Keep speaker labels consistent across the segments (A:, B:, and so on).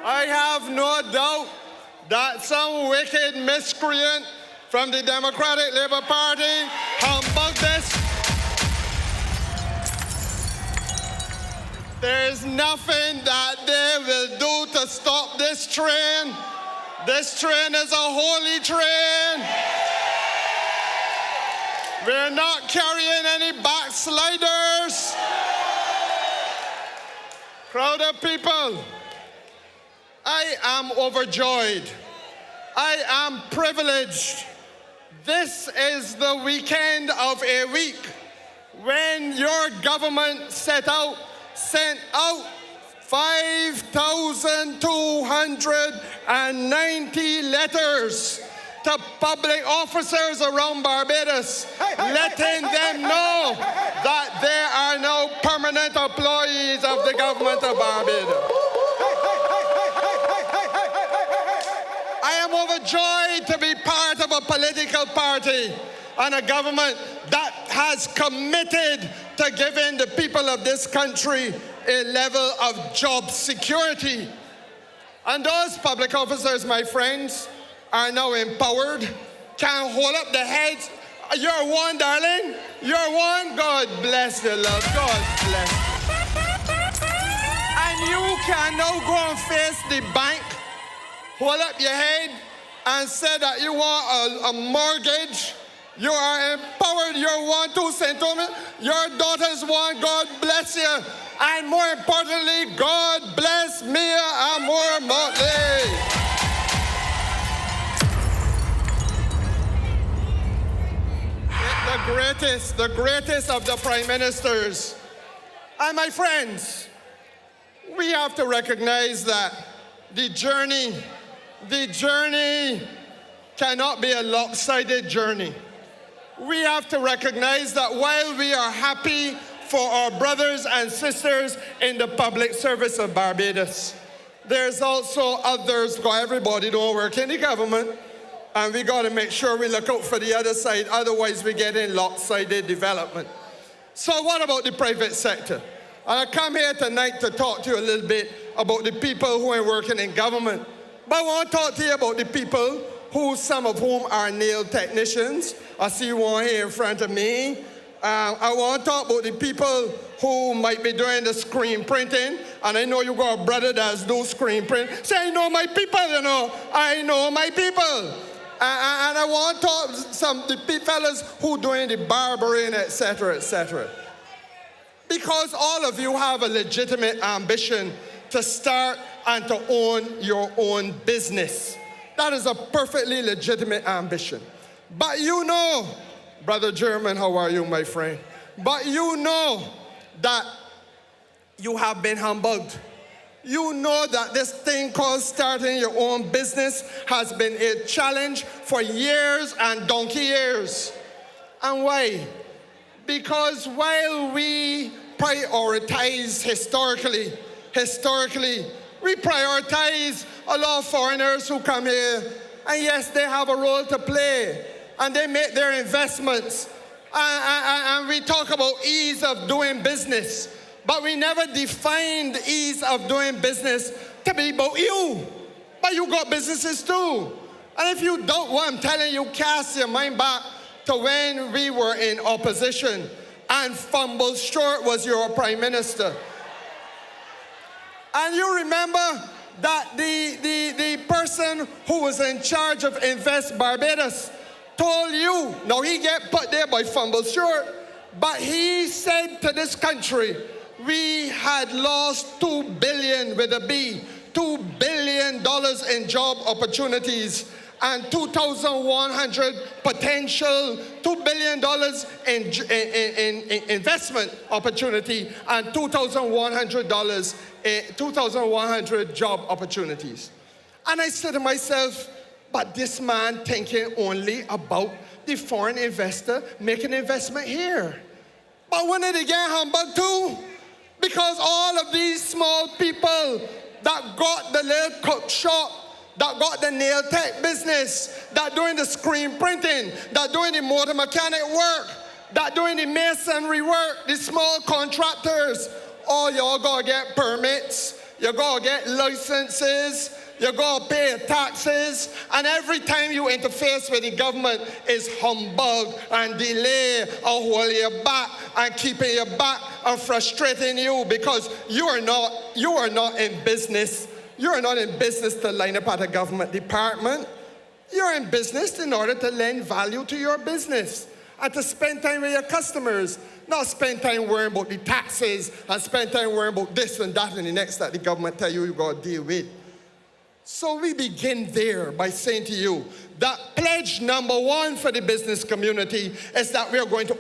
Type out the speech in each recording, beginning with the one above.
A: I have no doubt that some wicked miscreant from the Democratic Labour Party humbugged this. There is nothing that they will do to stop this train. This train is a holy train. We're not carrying any backsliders. Crowd of people, I am overjoyed. I am privileged. This is the weekend of a week when your government sent out 5,290 letters to public officers around Barbados, letting them know that they are now permanent employees of the government of Barbados. I am overjoyed to be part of a political party and a government that has committed to giving the people of this country a level of job security. And those public officers, my friends, are now empowered, can hold up their heads. You're one, darling. You're one. God bless you, love. God bless you. And you can now go and face the bank, hold up your head, and say that you want a mortgage. You are empowered. You're one, too, St. Thomas. Your daughter's one. God bless you. And more importantly, God bless Mia Amor Motley. The greatest of the prime ministers. And my friends, we have to recognize that the journey cannot be a lopsided journey. We have to recognize that while we are happy for our brothers and sisters in the public service of Barbados, there's also others, because everybody don't work in the government, and we got to make sure we look out for the other side, otherwise we get in lopsided development. So what about the private sector? And I come here tonight to talk to you a little bit about the people who are working in government. But I want to talk to you about the people some of whom are nail technicians. I see one here in front of me. I want to talk about the people who might be doing the screen printing, and I know you got a brother that's do screen print. Say, I know my people, you know. I know my people. And I want to talk to the fellas who doing the barbering, etc., etc. Because all of you have a legitimate ambition to start and to own your own business. That is a perfectly legitimate ambition. But you know, Brother German, how are you, my friend? But you know that you have been humbugged. You know that this thing called starting your own business has been a challenge for years and donkey years. And why? Because while we prioritize historically, we prioritize a lot of foreigners who come here, and yes, they have a role to play, and they make their investments, and we talk about ease of doing business, but we never defined ease of doing business to be about you, but you got businesses too. And if you don't, what I'm telling you, cast your mind back to when we were in opposition, and Fumble Short was your prime minister. And you remember that the person who was in charge of Invest Barbados told you, now he get put there by Fumble Short, but he said to this country, we had lost $2 billion with a B, $2 billion in job opportunities, and 2,100 potential $2 billion in investment opportunity, and 2,100 job opportunities. And I said to myself, but this man thinking only about the foreign investor making investment here. But when did he get humbugged too? Because all of these small people that got the little cook shop, that got the nail tech business, that doing the screen printing, that doing the motor mechanic work, that doing the masonry work, the small contractors, all y'all gotta get permits. you go get licenses, you go pay your taxes, and every time you interface with the government is humbug and delay and hold you back and keeping you back and frustrating you because you are not in business. You are not in business to line up at a government department. You're in business in order to lend value to your business and to spend time with your customers, not spend time worrying about the taxes and spend time worrying about this and that and the next that the government tell you got to deal with. So we begin there by saying to you that pledge number one for the business community is that we are going to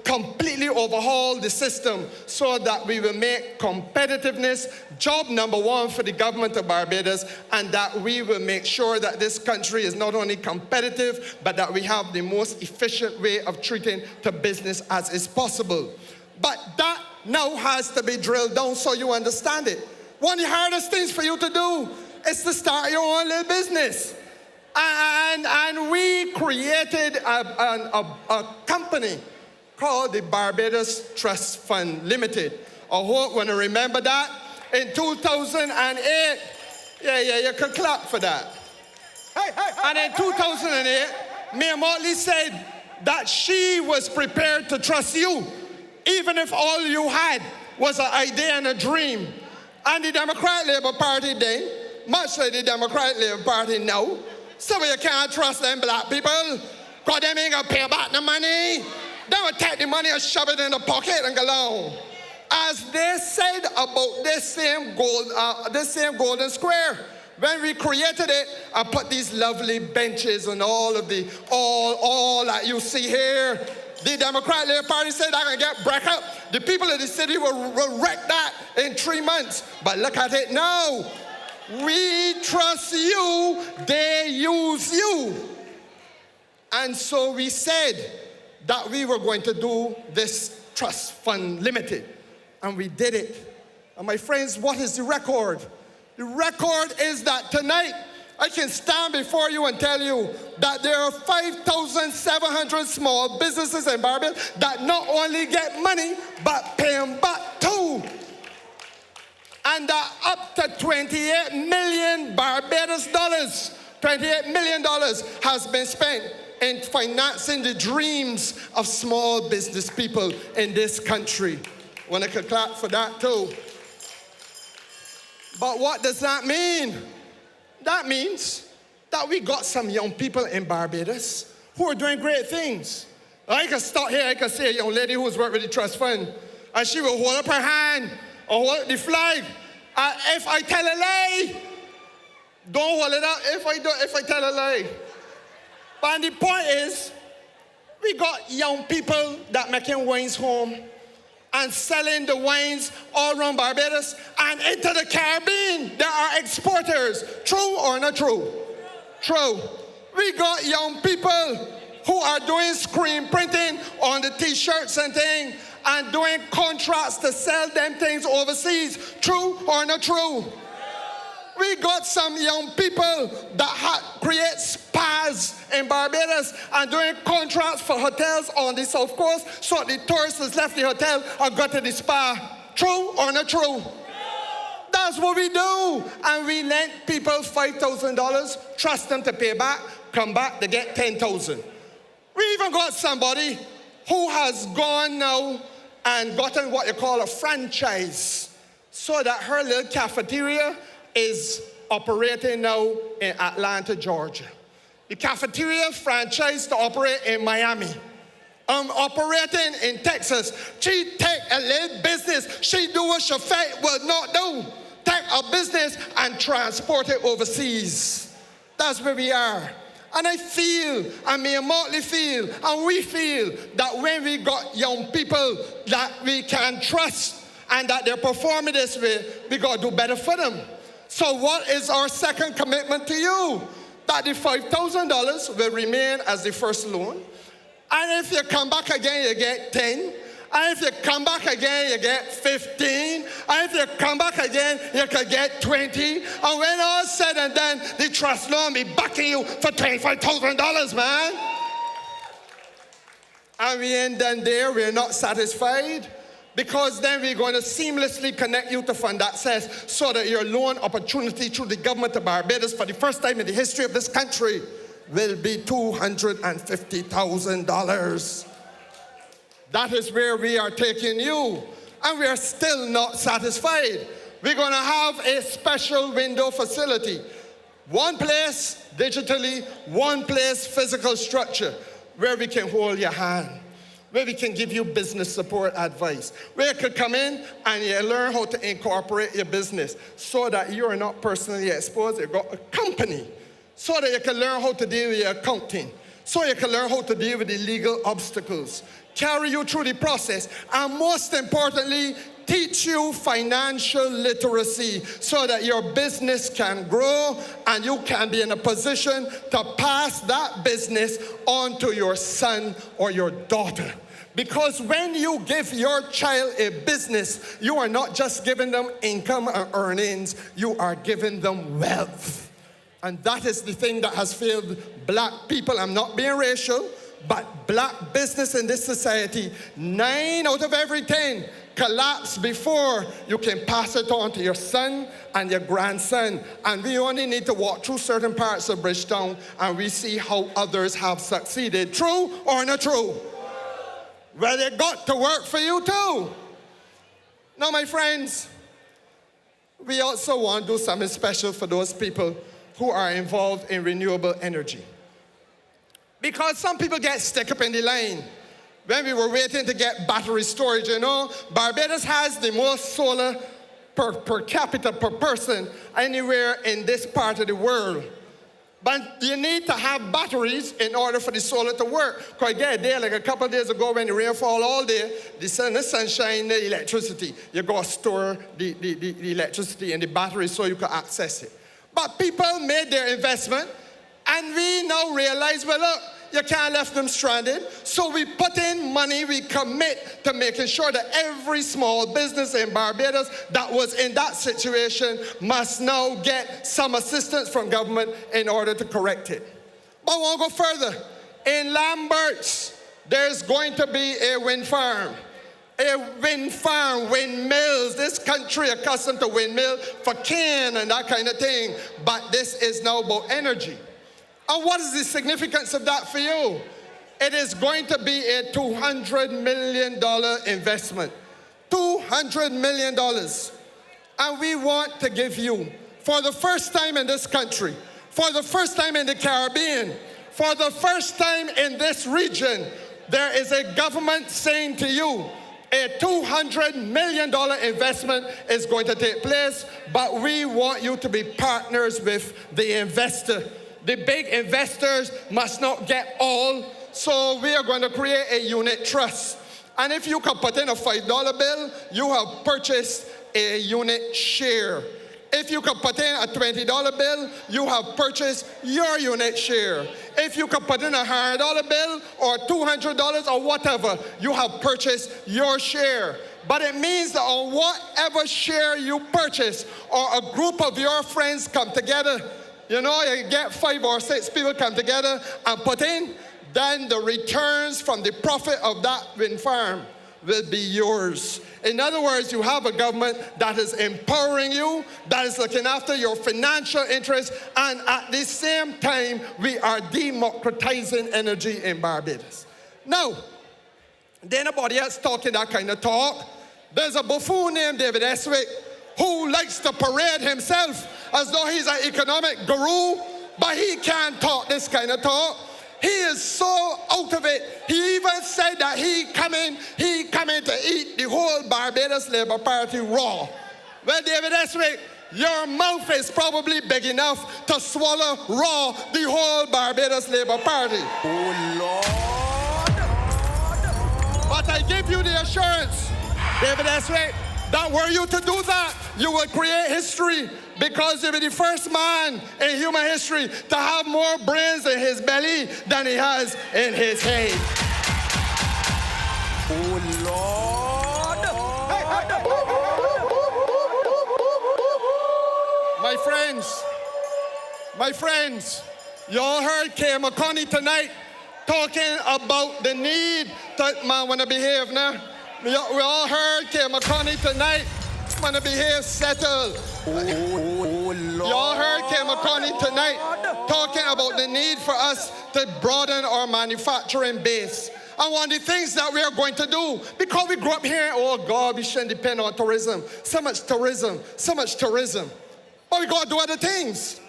A: completely overhaul the system so that we will make competitiveness job number one for the government of Barbados, and that we will make sure that this country is not only competitive, but that we have the most efficient way of treating the business as is possible. But that now has to be drilled down so you understand it. One of the hardest things for you to do is to start your own little business. And we created a company called the Barbados Trust Fund Limited. I hope when you remember that. In 2008, you can clap for that. And in 2008, Mayor Motley said that she was prepared to trust you, even if all you had was an idea and a dream. And the Democratic Labour Party then, much like the Democratic Labour Party now, so you can't trust them black people, because they ain't gonna pay back the money. They will take the money and shove it in the pocket and go along. As they said about this same Golden Square, when we created it, I put these lovely benches and all that you see here. The Democratic Labour Party said I can get break up. The people of the city will wreck that in 3 months. But look at it now. We trust you, they use you. And so we said that we were going to do this trust fund limited. And we did it. And my friends, what is the record? The record is that tonight, I can stand before you and tell you that there are 5,700 small businesses in Barbados that not only get money, but pay them back too. And that up to 28 million Barbados dollars, $28 million has been spent in financing the dreams of small business people in this country. Want to clap for that too. But what does that mean? That means that we got some young people in Barbados who are doing great things. I can start here, I can see a young lady who's worked with the trust fund, and she will hold up her hand or hold up the flag. If I tell a lie, don't hold it up if I tell a lie. But the point is, we got young people that making wines home and selling the wines all around Barbados and into the Caribbean. There are exporters. True or not true? True. We got young people who are doing screen printing on the t-shirts and things and doing contracts to sell them things overseas. True or not true? We got some young people that create spas in Barbados and doing contracts for hotels on the South Coast so the tourists has left the hotel and got to the spa. True or not true? That's what we do. And we lend people $5,000, trust them to pay back, come back, they get $10,000. We even got somebody who has gone now and gotten what you call a franchise so that her little cafeteria is operating now in Atlanta, Georgia. The cafeteria franchise to operate in Miami. Operating in Texas. She take a little business. She do what she will not do. Take a business and transport it overseas. That's where we are. And I feel, and Mayor Motley feel, and we feel that when we got young people that we can trust and that they're performing this way, we got to do better for them. So what is our second commitment to you? That the $5,000 will remain as the first loan. And if you come back again, you get 10. And if you come back again, you get 15. And if you come back again, you can get 20. And when all said and done, the trust loan be backing you for $25,000, man. And we ain't done there. We're not satisfied. because then we're going to seamlessly connect you to fund access so that your loan opportunity through the government of Barbados for the first time in the history of this country will be $250,000. That is where we are taking you, and we are still not satisfied. We're going to have a special window facility. One place digitally, one place physical structure, where we can hold your hand, where we can give you business support advice, where you could come in and you learn how to incorporate your business so that you are not personally exposed. You've got a company, so that you can learn how to deal with your accounting, so you can learn how to deal with the legal obstacles, carry you through the process, and most importantly, teach you financial literacy so that your business can grow and you can be in a position to pass that business on to your son or your daughter. Because when you give your child a business, you are not just giving them income and earnings, you are giving them wealth. And that is the thing that has failed black people. I'm not being racial, but black business in this society, 9 out of every 10 collapse before you can pass it on to your son and your grandson. And we only need to walk through certain parts of Bridgetown and we see how others have succeeded. True or not true? Well, it got to work for you too. Now, my friends, we also want to do something special for those people who are involved in renewable energy. Because some people get stuck up in the line. When we were waiting to get battery storage, you know, Barbados has the most solar per capita per person anywhere in this part of the world. But you need to have batteries in order for the solar to work. Because again, there, like a couple of days ago when the rain fall all day, the sun, the sunshine, the electricity, you got to store the electricity in the battery so you can access it. But people made their investment, and we now realize, well, look, you can't left them stranded. So we put in money, we commit to making sure that every small business in Barbados that was in that situation must now get some assistance from government in order to correct it. But I want to go further. In Lamberts, there's going to be a wind farm. A wind farm, windmills. This country accustomed to windmill for cane and that kind of thing. But this is now about energy. And what is the significance of that for you? It is going to be a $200 million investment. $200 million. And we want to give you, for the first time in this country, for the first time in the Caribbean, for the first time in this region, there is a government saying to you, a $200 million investment is going to take place, but we want you to be partners with the investor. The big investors must not get all, so we are going to create a unit trust. And if you can put in a $5 bill, you have purchased a unit share. If you can put in a $20 bill, you have purchased your unit share. If you can put in a $100 bill or $200 or whatever, you have purchased your share. But it means that on whatever share you purchase or a group of your friends come together, you know, you get 5 or 6 people come together and put in, then the returns from the profit of that wind farm will be yours. In other words, you have a government that is empowering you, that is looking after your financial interests, and at the same time, we are democratizing energy in Barbados. Now, there nobody else talking that kind of talk. There's a buffoon named David Eswick who likes to parade himself as though he's an economic guru, but he can't talk this kind of talk. He is so out of it. He even said that he coming to eat the whole Barbados Labour Party raw. Well, David Eswick, your mouth is probably big enough to swallow raw the whole Barbados Labour Party.
B: Oh, Lord.
A: But I give you the assurance, David Eswick, that were you to do that, you will create history, because you'll be the first man in human history to have more brains in his belly than he has in his head.
B: Oh, Lord.
A: My friends, you all heard Kay McConney tonight talking about the need to, man, want to behave now. We all heard Kerrie McConney tonight. Gonna be here settled. Y'all heard Kerrie McConney tonight talking about the need for us to broaden our manufacturing base. And one of the things that we are going to do, because we grew up here, oh God, we shouldn't depend on tourism. So much tourism. But we got to do other things.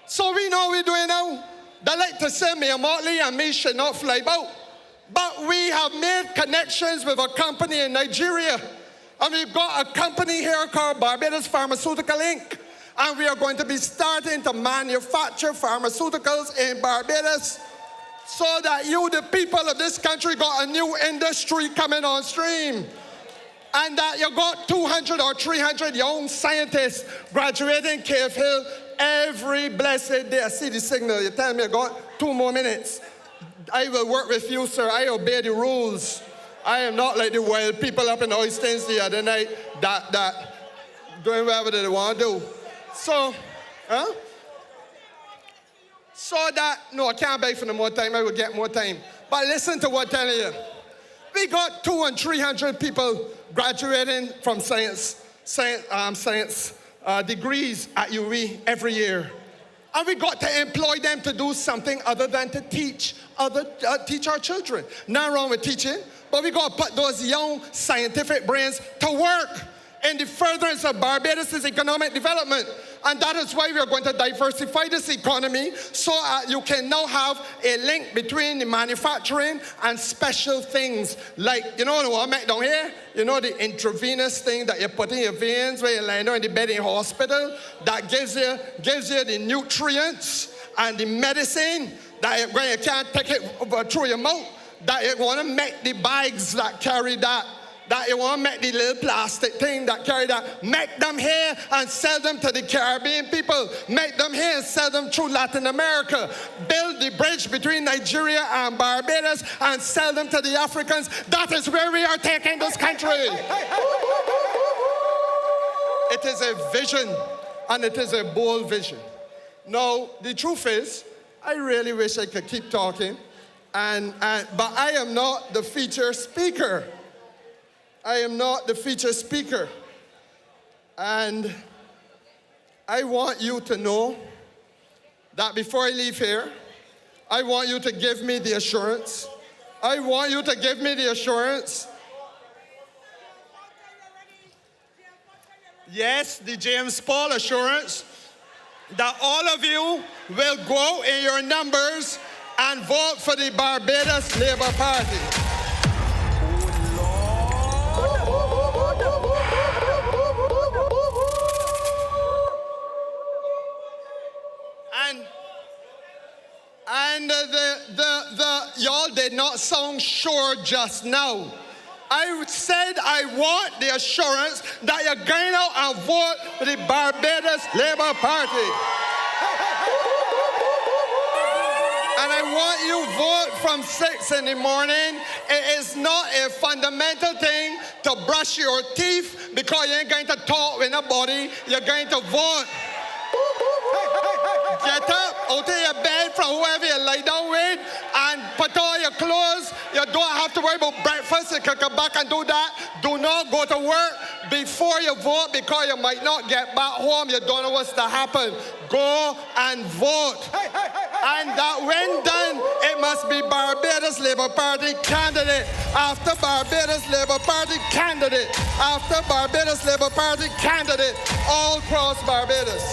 A: So we know what we're doing now. They like to say me and Motley and me should not fly boat. But we have made connections with a company in Nigeria. And we've got a company here called Barbados Pharmaceutical Inc. And we are going to be starting to manufacture pharmaceuticals in Barbados so that you, the people of this country, got a new industry coming on stream. And that you got 200 or 300 young scientists graduating Cave Hill every blessed day. I see the signal. You tell me I got 2 more minutes. I will work with you, sir. I obey the rules. I am not like the wild people up in Oysters the other night that doing whatever they want to do. So, no, I can't beg for no more time. I will get more time. But listen to what I'm telling you. We got 200 and 300 people graduating from science degrees at UE every year. And we got to employ them to do something other than to teach our children. Nothing wrong with teaching, but we got to put those young scientific brains to work in the furtherance of Barbados' economic development. And that is why we are going to diversify this economy so you can now have a link between the manufacturing and special things like, you know what I make down here? You know the intravenous thing that you put in your veins where you lie down in the bed in hospital that gives you the nutrients and the medicine that when you can't take it through your mouth, that you want to make the bags that carry that you want to make the little plastic thing that carry that, make them here and sell them to the Caribbean people. Make them here and sell them through Latin America. Build the bridge between Nigeria and Barbados and sell them to the Africans. That is where we are taking this country. It is a vision, and it is a bold vision. Now, the truth is, I really wish I could keep talking, but I am not the feature speaker. I am not the feature speaker. And I want you to know that before I leave here, I want you to give me the assurance. I want you to give me the assurance. Yes, the James Paul assurance that all of you will go in your numbers and vote for the Barbados Labour Party. And y'all did not sound sure just now. I said I want the assurance that you're going out and vote for the Barbados Labour Party. And I want you to vote from 6 in the morning. It is not a fundamental thing to brush your teeth because you ain't going to talk with nobody. You're going to vote. Get up out of your bed from whoever you lie down with and put on your clothes. You don't have to worry about breakfast. You can come back and do that. Do not go to work before you vote because you might not get back home. You don't know what's to happen. Go and vote. And that when done, it must be Barbados Labour Party candidate after Barbados Labour Party candidate after Barbados Labour Party candidate all across Barbados.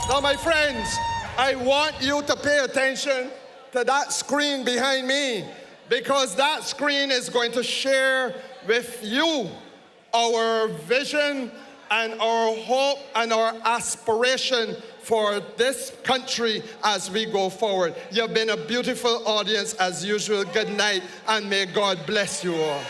A: Now, my friends, I want you to pay attention to that screen behind me because that screen is going to share with you our vision and our hope and our aspiration for this country as we go forward. You've been a beautiful audience as usual. Good night, and may God bless you all.